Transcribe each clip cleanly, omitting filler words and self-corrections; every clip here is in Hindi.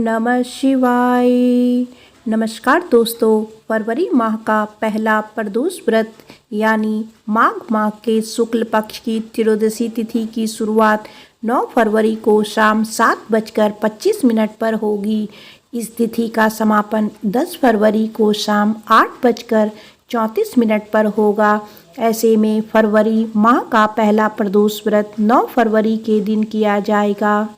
नमः शिवाय। नमस्कार दोस्तों, फरवरी माह का पहला प्रदोष व्रत यानी माघ माह के शुक्ल पक्ष की त्रयोदशी तिथि की शुरुआत 9 फरवरी को शाम 7:25 पर होगी। इस तिथि का समापन 10 फरवरी को शाम 8:34 पर होगा। ऐसे में फरवरी माह का पहला प्रदोष व्रत 9 फरवरी के दिन किया जाएगा।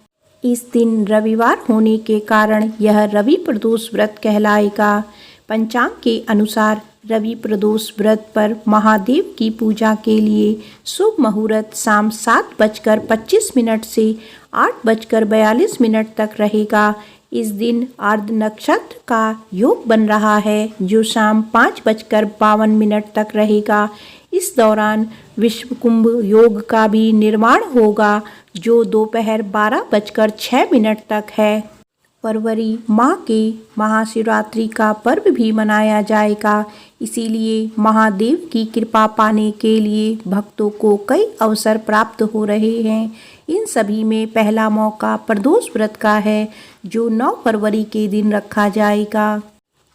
इस दिन रविवार होने के कारण यह रवि प्रदोष व्रत कहलाएगा। पंचांग के अनुसार रवि प्रदोष व्रत पर महादेव की पूजा के लिए शुभ मुहूर्त शाम 7:25 से 8:42 तक रहेगा। इस दिन अर्ध नक्षत्र का योग बन रहा है जो शाम 5:52 तक रहेगा। इस दौरान विश्वकुंभ योग का भी निर्माण होगा जो दोपहर 12:06 तक है। फरवरी माह के महाशिवरात्रि का पर्व भी मनाया जाएगा। इसीलिए महादेव की कृपा पाने के लिए भक्तों को कई अवसर प्राप्त हो रहे हैं। इन सभी में पहला मौका प्रदोष व्रत का है जो 9 फरवरी के दिन रखा जाएगा।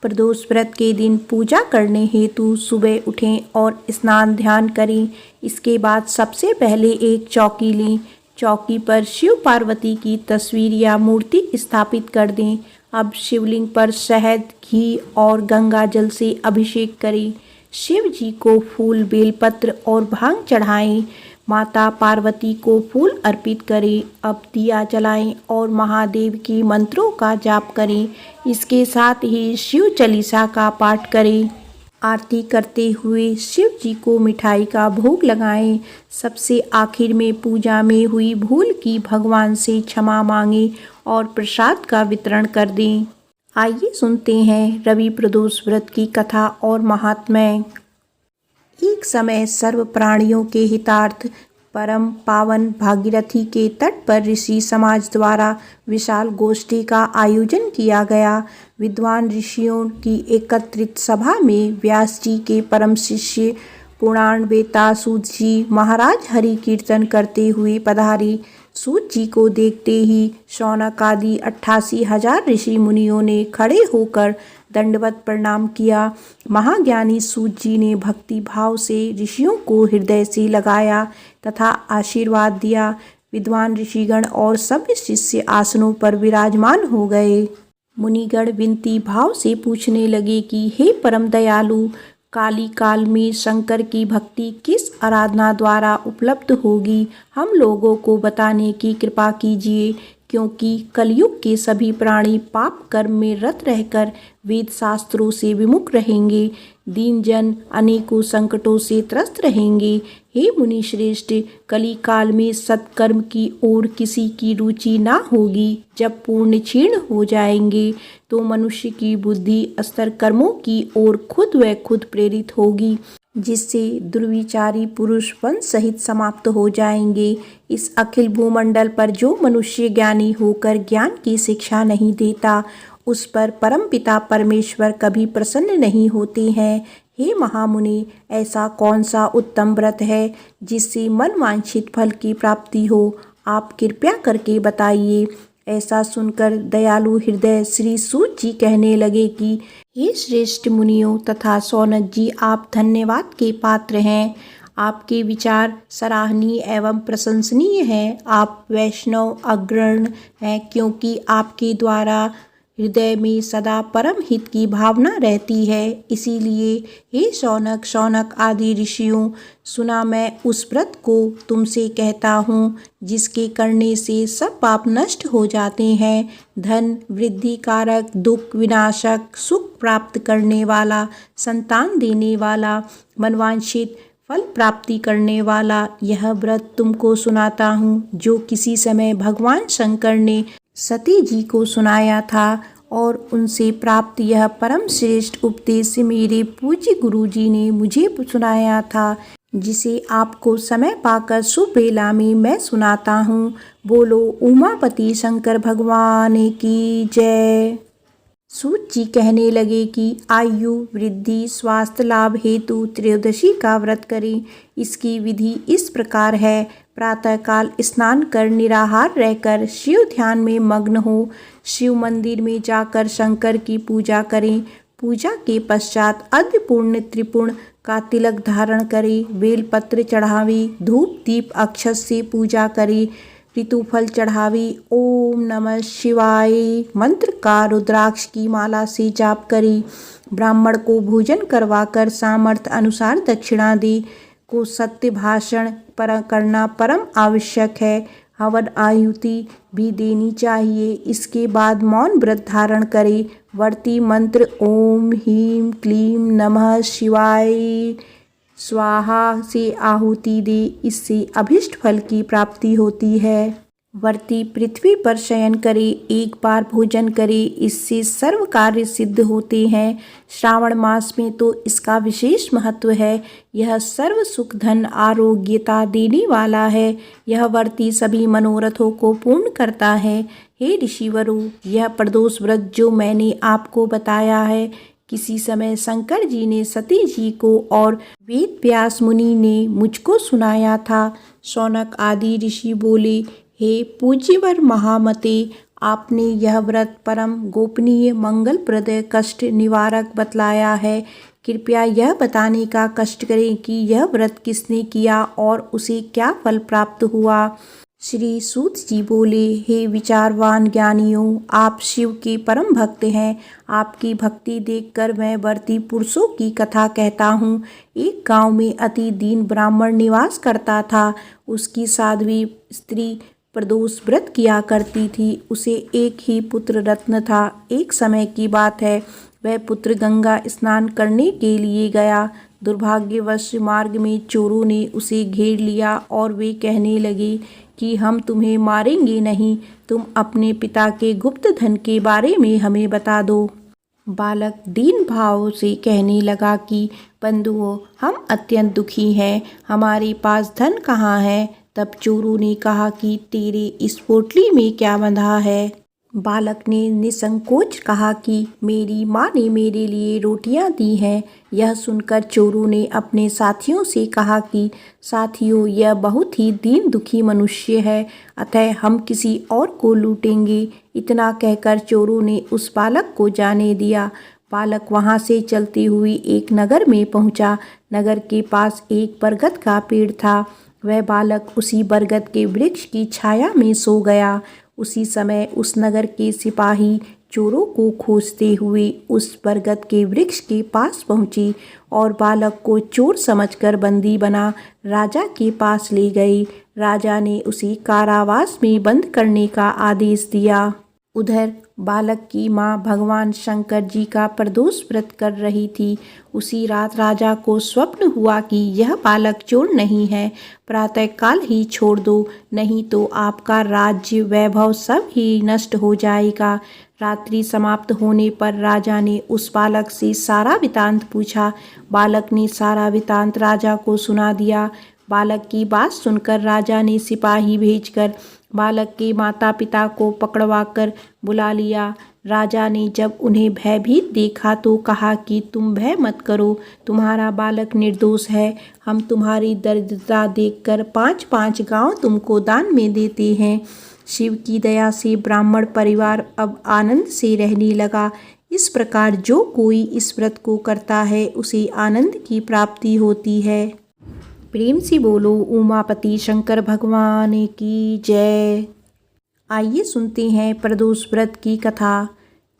प्रदोष व्रत के दिन पूजा करने हेतु सुबह उठें और स्नान ध्यान करें। इसके बाद सबसे पहले एक चौकी लें। चौकी पर शिव पार्वती की तस्वीर या मूर्ति स्थापित कर दें। अब शिवलिंग पर शहद, घी और गंगा जल से अभिषेक करें। शिव जी को फूल, बेलपत्र और भांग चढ़ाएं। माता पार्वती को फूल अर्पित करें। अब दिया जलाएं और महादेव के मंत्रों का जाप करें। इसके साथ ही शिव चालीसा का पाठ करें। आरती करते हुए शिव जी को मिठाई का भोग लगाएं। सबसे आखिर में पूजा में हुई भूल की भगवान से क्षमा मांगें और प्रसाद का वितरण कर दें। आइए सुनते हैं रवि प्रदोष व्रत की कथा और महात्म्य। एक समय सर्व प्राणियों के हितार्थ परम पावन भागीरथी के तट पर ऋषि समाज द्वारा विशाल गोष्ठी का आयोजन किया गया। विद्वान ऋषियों की एकत्रित सभा में व्यास जी के परम शिष्य पुराणवेता सूत जी महाराज हरि कीर्तन करते हुए पधारे। सूत जी को देखते ही शौनक आदि 88,000 ऋषि मुनियों ने खड़े होकर दंडवत प्रणाम किया। महाज्ञानी सूत जी ने भक्ति भाव से ऋषियों को हृदय से लगाया तथा आशीर्वाद दिया। विद्वान ऋषिगण और सभ्य शिष्य आसनों पर विराजमान हो गए। मुनिगण विनती भाव से पूछने लगे कि हे परम दयालु, काली काल में शंकर की भक्ति किस आराधना द्वारा उपलब्ध होगी, हम लोगों को बताने की कृपा कीजिए, क्योंकि कलयुग के सभी प्राणी पाप कर्म में रत रहकर वेद शास्त्रों से विमुख रहेंगे। दीन जन अनेकों संकटों से त्रस्त रहेंगे। हे मुनि श्रेष्ठ, कली काल में सत्कर्म की ओर किसी की रुचि ना होगी। जब पूर्ण क्षीण हो जाएंगे तो मनुष्य की बुद्धि अस्तर कर्मों की ओर खुद व खुद प्रेरित होगी, जिससे दुर्विचारी पुरुष वंश सहित समाप्त हो जाएंगे। इस अखिल भूमंडल पर जो मनुष्य ज्ञानी होकर ज्ञान की शिक्षा नहीं देता, उस पर परमपिता परमेश्वर कभी प्रसन्न नहीं होते हैं। हे महामुनि, ऐसा कौन सा उत्तम व्रत है जिससे मनवांछित फल की प्राप्ति हो? आप कृपया करके बताइए। ऐसा सुनकर दयालु हृदय श्री सूत जी कहने लगे कि हे श्रेष्ठ मुनियों तथा शौनक जी, आप धन्यवाद के पात्र हैं। आपके विचार सराहनीय एवं प्रशंसनीय हैं। आप वैष्णव अग्रणी हैं, क्योंकि आपके द्वारा हृदय में सदा परम हित की भावना रहती है। इसीलिए हे शौनक आदि ऋषियों, सुना मैं उस व्रत को तुमसे कहता हूँ जिसके करने से सब पाप नष्ट हो जाते हैं। धन वृद्धि कारक, दुख विनाशक, सुख प्राप्त करने वाला, संतान देने वाला, मनवांछित फल प्राप्ति करने वाला यह व्रत तुमको सुनाता हूँ, जो किसी समय भगवान शंकर ने सती जी को सुनाया था और उनसे प्राप्त यह परम श्रेष्ठ उपदेश मेरे पूज्य गुरु जी ने मुझे सुनाया था, जिसे आपको समय पाकर शुभ बेला में मैं सुनाता हूँ। बोलो उमापति शंकर भगवान की जय। सूत जी कहने लगे कि आयु वृद्धि स्वास्थ्य लाभ हेतु त्रयोदशी का व्रत करें। इसकी विधि इस प्रकार है। प्रातःकाल स्नान कर निराहार रहकर शिव ध्यान में मग्न हो शिव मंदिर में जाकर शंकर की पूजा करें। पूजा के पश्चात अर्धपूर्ण त्रिपुर्ण का तिलक धारण करें। बेलपत्र चढ़ावे, धूप दीप अक्षत से पूजा करें, ऋतुफल चढ़ावे, ओम नमः शिवाय मंत्र का रुद्राक्ष की माला से जाप करें। ब्राह्मण को भोजन करवाकर सामर्थ्य अनुसार दक्षिणा दे। को सत्य भाषण करना परम आवश्यक है। हवन आहुति भी देनी चाहिए। इसके बाद मौन व्रत धारण करे। वर्ती मंत्र ओम ह्रीं क्लीं नमः शिवाय स्वाहा से आहुति दे। इससे अभिष्ट फल की प्राप्ति होती है। वर्ती पृथ्वी पर शयन करे, एक बार भोजन करे, इससे सर्व कार्य सिद्ध होते हैं। श्रावण मास में तो इसका विशेष महत्व है। यह सर्व सुख धन आरोग्यता देने वाला है। यह वर्ती सभी मनोरथों को पूर्ण करता है। हे ऋषिवरों, यह प्रदोष व्रत जो मैंने आपको बताया है, किसी समय शंकर जी ने सती जी को और वेद व्यास मुनि ने मुझको सुनाया था। शौनक आदि ऋषि बोले, हे पूज्यवर महामते, आपने यह व्रत परम गोपनीय मंगलप्रद कष्ट निवारक बतलाया है। कृपया यह बताने का कष्ट करें कि यह व्रत किसने किया और उसे क्या फल प्राप्त हुआ। श्री सूत जी बोले, हे विचारवान ज्ञानियों, आप शिव के परम भक्त हैं। आपकी भक्ति देखकर मैं व्रती पुरुषों की कथा कहता हूँ। एक गांव में अति दीन ब्राह्मण निवास करता था। उसकी साध्वी स्त्री प्रदोष व्रत किया करती थी। उसे एक ही पुत्र रत्न था। एक समय की बात है, वह पुत्र गंगा स्नान करने के लिए गया। दुर्भाग्यवश मार्ग में चोरों ने उसे घेर लिया और वे कहने लगे कि हम तुम्हें मारेंगे नहीं, तुम अपने पिता के गुप्त धन के बारे में हमें बता दो। बालक दीन भाव से कहने लगा कि बंधुओं, हम अत्यंत दुखी हैं, हमारे पास धन कहाँ है। तब चोरों ने कहा कि तेरे इस पोटली में क्या बंधा है। बालक ने निसंकोच कहा कि मेरी माँ ने मेरे लिए रोटियां दी हैं। यह सुनकर चोरों ने अपने साथियों से कहा कि साथियों, यह बहुत ही दीन दुखी मनुष्य है, अतः हम किसी और को लूटेंगे। इतना कहकर चोरों ने उस बालक को जाने दिया। बालक वहाँ से चलते हुए एक नगर में पहुँचा। नगर के पास एक बरगद का पेड़ था। वह बालक उसी बरगद के वृक्ष की छाया में सो गया। उसी समय उस नगर के सिपाही चोरों को खोजते हुए उस बरगद के वृक्ष के पास पहुँचे और बालक को चोर समझकर बंदी बना राजा के पास ले गए। राजा ने उसे कारावास में बंद करने का आदेश दिया। उधर बालक की माँ भगवान शंकर जी का प्रदोष व्रत कर रही थी। उसी रात राजा को स्वप्न हुआ कि यह बालक चोर नहीं है, प्रातःकाल ही छोड़ दो, नहीं तो आपका राज्य वैभव सब ही नष्ट हो जाएगा। रात्रि समाप्त होने पर राजा ने उस बालक से सारा वृतांत पूछा। बालक ने सारा वृतांत राजा को सुना दिया। बालक की बात सुनकर राजा ने सिपाही भेजकर बालक के माता पिता को पकड़वाकर बुला लिया। राजा ने जब उन्हें भयभीत देखा तो कहा कि तुम भय मत करो, तुम्हारा बालक निर्दोष है। हम तुम्हारी दरिद्रता देखकर 5-5 गांव तुमको दान में देते हैं। शिव की दया से ब्राह्मण परिवार अब आनंद से रहने लगा। इस प्रकार जो कोई इस व्रत को करता है उसे आनंद की प्राप्ति होती है। प्रेम से बोलो उमापति शंकर भगवान की जय। आइए सुनते हैं प्रदोष व्रत की कथा।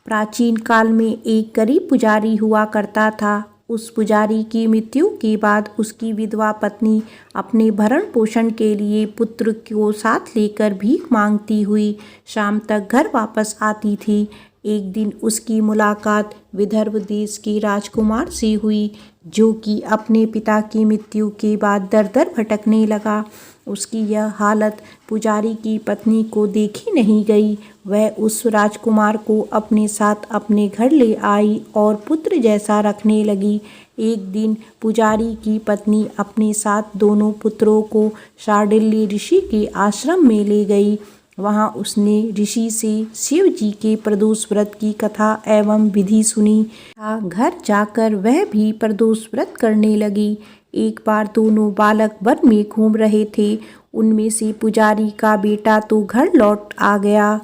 प्राचीन काल में एक गरीब पुजारी हुआ करता था। उस पुजारी की मृत्यु के बाद उसकी विधवा पत्नी अपने भरण पोषण के लिए पुत्र को साथ लेकर भीख मांगती हुई शाम तक घर वापस आती थी। एक दिन उसकी मुलाकात विदर्भ देश के राजकुमार से हुई, जो कि अपने पिता की मृत्यु के बाद दर दर भटकने लगा। उसकी यह हालत पुजारी की पत्नी को देखी नहीं गई। वह उस राजकुमार को अपने साथ अपने घर ले आई और पुत्र जैसा रखने लगी। एक दिन पुजारी की पत्नी अपने साथ दोनों पुत्रों को शार्दुल्य ऋषि के आश्रम में ले गई। वहाँ उसने ऋषि से शिव जी के प्रदोष व्रत की कथा एवं विधि सुनी। घर जाकर वह भी प्रदोष व्रत करने लगी। एक बार दोनों बालक वन में घूम रहे थे। उनमें से पुजारी का बेटा तो घर लौट आ गया,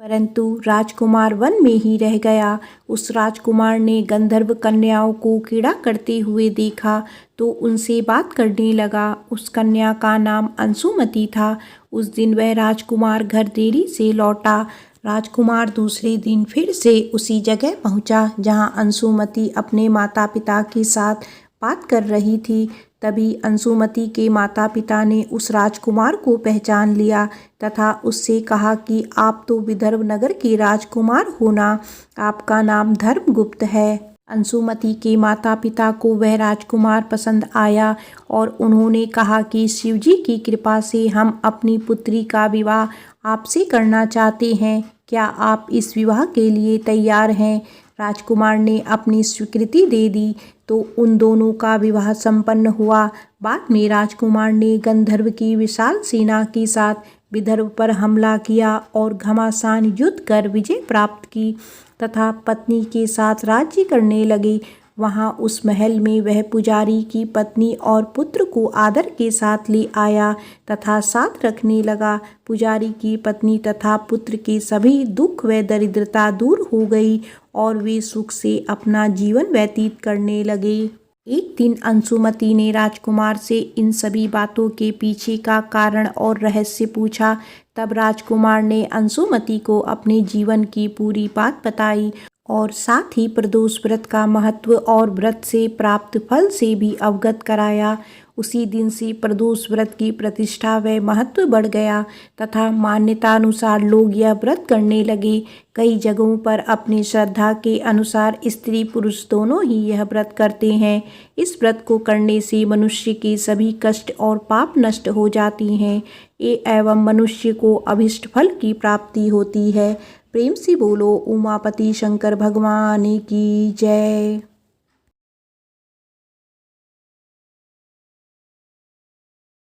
परंतु राजकुमार वन में ही रह गया। उस राजकुमार ने गंधर्व कन्याओं को क्रीड़ा करते हुए देखा तो उनसे बात करने लगा। उस कन्या का नाम अंशुमति था। उस दिन वह राजकुमार घर देरी से लौटा। राजकुमार दूसरे दिन फिर से उसी जगह पहुंचा जहां अंशुमति अपने माता पिता के साथ बात कर रही थी। तभी अंशुमति के माता पिता ने उस राजकुमार को पहचान लिया तथा उससे कहा कि आप तो विदर्भ नगर के राजकुमार हो ना, आपका नाम धर्मगुप्त है। अंशुमति के माता पिता को वह राजकुमार पसंद आया और उन्होंने कहा कि शिवजी की कृपा से हम अपनी पुत्री का विवाह आपसे करना चाहते हैं। क्या आप इस विवाह के लिए तैयार हैं? राजकुमार ने अपनी स्वीकृति दे दी तो उन दोनों का विवाह संपन्न हुआ। बाद में राजकुमार ने गंधर्व की विशाल सेना के साथ विदर्भ पर हमला किया और घमासान युद्ध कर विजय प्राप्त की तथा पत्नी के साथ राज्य करने लगे। वहाँ उस महल में वह पुजारी की पत्नी और पुत्र को आदर के साथ ले आया तथा साथ रखने लगा। पुजारी की पत्नी तथा पुत्र के सभी दुख व दरिद्रता दूर हो गई और वे सुख से अपना जीवन व्यतीत करने लगे। एक दिन अंशुमति ने राजकुमार से इन सभी बातों के पीछे का कारण और रहस्य पूछा। तब राजकुमार ने अंशुमति को अपने जीवन की पूरी बात बताई और साथ ही प्रदोष व्रत का महत्व और व्रत से प्राप्त फल से भी अवगत कराया। उसी दिन से प्रदोष व्रत की प्रतिष्ठा व महत्व बढ़ गया तथा मान्यता अनुसार लोग यह व्रत करने लगे। कई जगहों पर अपनी श्रद्धा के अनुसार स्त्री पुरुष दोनों ही यह व्रत करते हैं। इस व्रत को करने से मनुष्य के सभी कष्ट और पाप नष्ट हो जाती हैं एवं मनुष्य को अभिष्ट फल की प्राप्ति होती है। प्रेम से बोलो उमापति शंकर भगवान की जय।